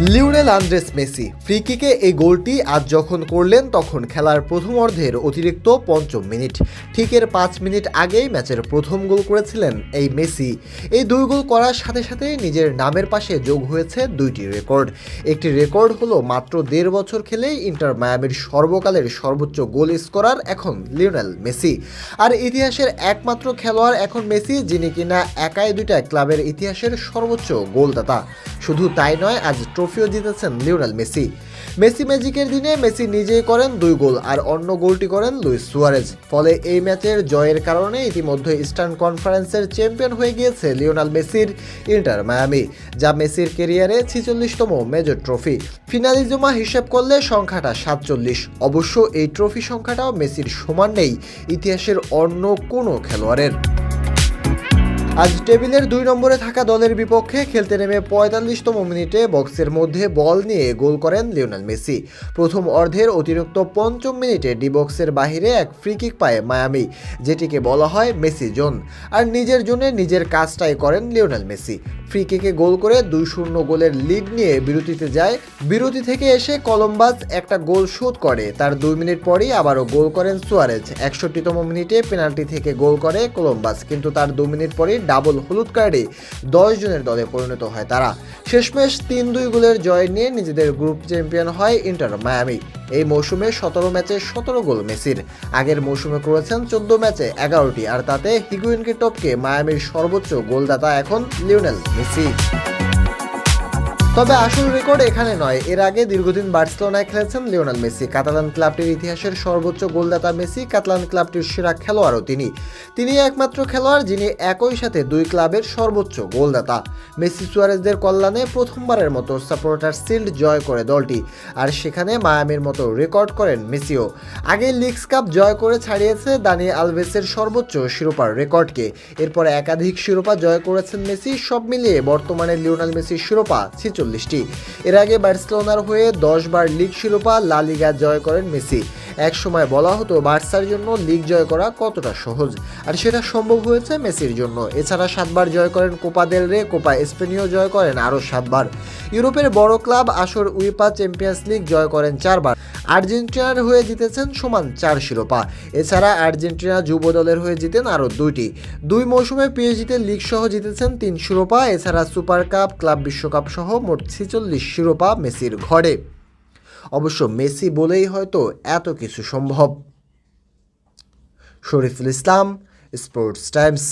Lionel Andres Messi free কিকে এই গোলটি আজ যখন করলেন তখন খেলার প্রথম অর্ধের অতিরিক্ত ৫ম মিনিট। ঠিক এর ৫ মিনিট আগেই ম্যাচের প্রথম গোল করেছিলেন এই মেসি। এই দুই গোল করার সাথে সাথে নিজের নামের পাশে যোগ হয়েছে দুইটি রেকর্ড। একটি রেকর্ড হলো মাত্র ১.৫ বছর খেলেই ইন্টার মায়ামির সর্বকালের সর্বোচ্চ গোল স্কোরার এখন লিওনেল মেসি। আর ইতিহাসের একমাত্র খেলোয়াড় এখন মেসি, যিনি কিনা একাই দুইটা ক্লাবের ইতিহাসের সর্বোচ্চ গোলদাতা। শুধু তাই নয়, আজ ট্রফিও জিতেছেন লিওনেল মেসি। মেসি ম্যাজিকের দিনে মেসি নিজেই করেন ২ গোল আর অন্য গোলটি করেন লুইস সুয়ারেজ। ফলে এই ম্যাচের জয়ের কারণে ইতিমধ্যে ইস্টার্ন কনফারেন্সের চ্যাম্পিয়ন হয়ে গিয়েছে লিওনেল মেসির ইন্টার মায়ামি, যা মেসির ক্যারিয়ারে ৪৬তম মেজর ট্রফি। ফিনালিজমা হিসেব করলে সংখ্যাটা ৪৭। অবশ্য এই ট্রফি সংখ্যাটাও মেসির সমান নেই ইতিহাসের অন্য কোনো খেলোয়াড়ের। আজ টেবিলের ২ নম্বরে থাকা দলের বিপক্ষে খেলতে নেমে ৪৫তম মিনিটে বক্সের মধ্যে বল নিয়ে গোল করেন লিওনেল মেসি। প্রথম অর্ধের অতিরিক্ত ৫ম মিনিটে ডি বক্সের বাহিরে এক ফ্রি কিক পায় মায়ামি, যেটিকে বলা হয় মেসি জোন। আর নিজের জন্য নিজের কাজটাই করেন লিওনেল মেসি। ফ্রি কিকে গোল করে ২-০ গোলের লিড নিয়ে বিরতিতে যায়। বিরতি থেকে এসে কলম্বাস একটা গোল শোধ করে। তার ২ মিনিট পরেই আবারও গোল করেন সুয়ারেজ। ৬১তম মিনিটে পেনাল্টি থেকে গোল করে কলম্বাস, কিন্তু তার ২ মিনিট পরেই ডাবল হলুদ কার্ডে ১০ জনের দলে পরিণত হয় তারা। শেষমেশ ৩-২ গোলের জয় নিয়ে নিজেদের গ্রুপ চ্যাম্পিয়ন হয় ইন্টার মায়ামি। এই মৌসুমে ১৭ ম্যাচে ১৭ গোল মেসির। আগের মৌসুমে করেছেন ১৪ ম্যাচে ১১টি, আর তাতে হিগুয়েইনকে টপকে মায়ামির সর্বোচ্চ গোলদাতা এখন লিওনেল মেসি। তবে আসল রেকর্ড এখানে নয়। এর আগে দীর্ঘদিন বার্সেলোনায় খেলেছেন লিওনেল মেসি। কাতালান ক্লাবটির ইতিহাসের সর্বোচ্চ গোলদাতা মেসি, কাতালান ক্লাবটির সেরা খেলোয়াড়ও তিনি একমাত্র খেলোয়াড় যিনি একই সাথে ২ ক্লাবের সর্বোচ্চ গোলদাতা। মেসি সুয়ারেজদের কল্যাণে প্রথমবারের মতো সাপোর্টার শিল্ড জয় করে দলটি, আর সেখানে মায়ামির মতো রেকর্ড করেন মেসিও। আগে লিগস কাপ জয় করে ছাড়িয়েছে দানি আলভেসের সর্বোচ্চ শিরোপার রেকর্ডকে। এরপর একাধিক শিরোপা জয় করেছেন মেসি। সব মিলিয়ে বর্তমানে লিওনেল মেসির শিরোপা ৪৬টি। এর আগে বার্সেলোনার হয়ে ১০ বার লিগ শিরোপা, লা লিগা জয় করেন মেসি। এক সময় বলা হতো বার্সার জন্য লিগ জয় করা কতটা সহজ, আর সেটা সম্ভব হয়েছে মেসির জন্য। এছাড়া ৭ বার জয় করেন কোপা দেল রে, কোপা স্পেনীয় জয় করেন আরও ৭ বার। ইউরোপের বড় ক্লাব আসর উইপা চ্যাম্পিয়ন্স লিগ জয় করেন ৪ বার। আর্জেন্টিনার হয়ে জিতেছেন সমান ৪ শিরোপা। এছাড়া আর্জেন্টিনা যুব দলের হয়ে জিতেন আরও ২টি। ২ মৌসুমে পিএসজিতে লিগ সহ জিতেছেন ৩ শিরোপা। এছাড়া সুপার কাপ, ক্লাব বিশ্বকাপ সহ মোট ৪৬ শিরোপা মেসির ঘরে। অবশ্য মেসি বলেই হয়তো এত কিছু সম্ভব। Shariful Islam, sports Times.